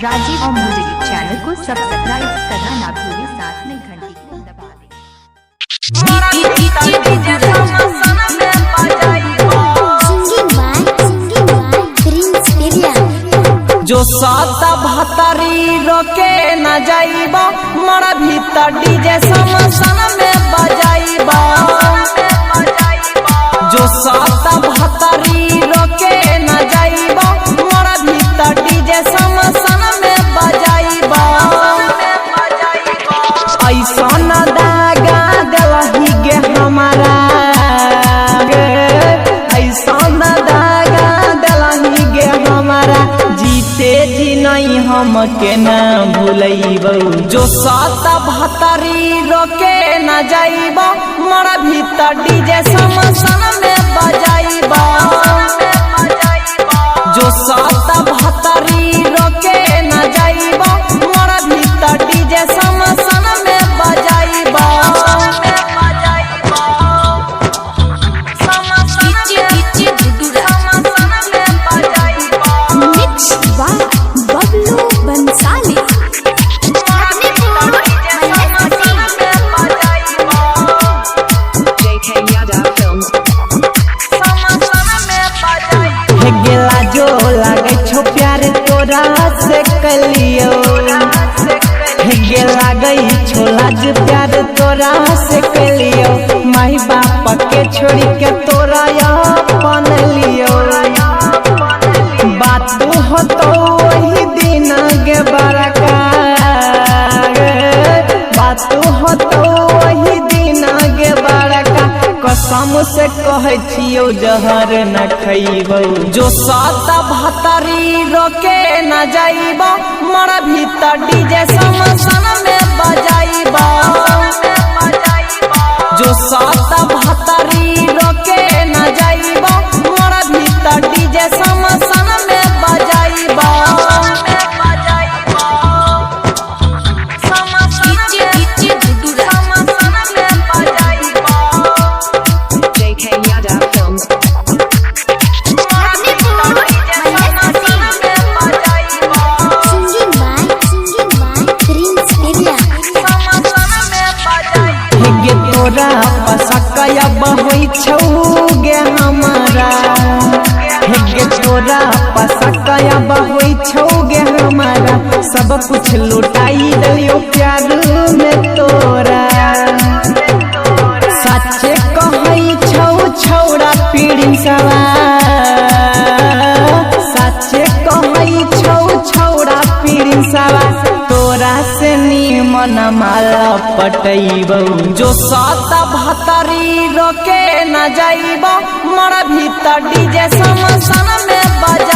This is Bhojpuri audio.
राजीव और म्यूजिक चैनल को सब्सक्राइब करना ना भूलें, साथ में घंटी को दबा दें। जो सात भतरी रोके न जाइबा मरा भीतर डीजे समसन में बजाइबा। जो सात भतरी रोके न जाइबा मरा भीतर डीजे समसन में बजाइबा। ऐसा न दागा दिलही गे हमारा, ऐसा न दागा दिलही गे हमारा, जीते जी नहीं हम के न भूलैबो। जो सात भतरी रोके न जाइबा मरा भीतर डीजे समसन में बजाइबा। जो सात भतरी रोके न जाइबा मरा भीतर डीजे समसन में बजाइबा। गेला जो लागे छो प्यार तोरा से कलियो, हे लागे छो लाज प्यार तोरा से कलियो। माई बाप के छोड़ी के तोरा अपन लियो। बात हो तो वही दिन गे बड़का, बात हो तो वही दिन गे बड़का। कसम से कहे छियो जहर न खइबो। जो सात भतरी रोके न जाइबा मरा भीतर डीजे समसन में बजाइबा। जो सात भतरी रोके न जाइबा मरा भीतर डीजे समसन में बजाइबा। तोरा पसकया बहोई छौगे हमारा, हे तोरा पसकया बहोई छौगे हमारा। सब कुछ लुटाई दियो प्यार में तोरा। सच्चे कहई छौ छौड़ा पीड़ी सवा, सच्चे कहई छौ छौड़ा पीड़ी सवा। तोरा से निमन माला पटैबो। जो सात भतरी रोके न जाइबा मरा भीतर डीजे समसन में बजा।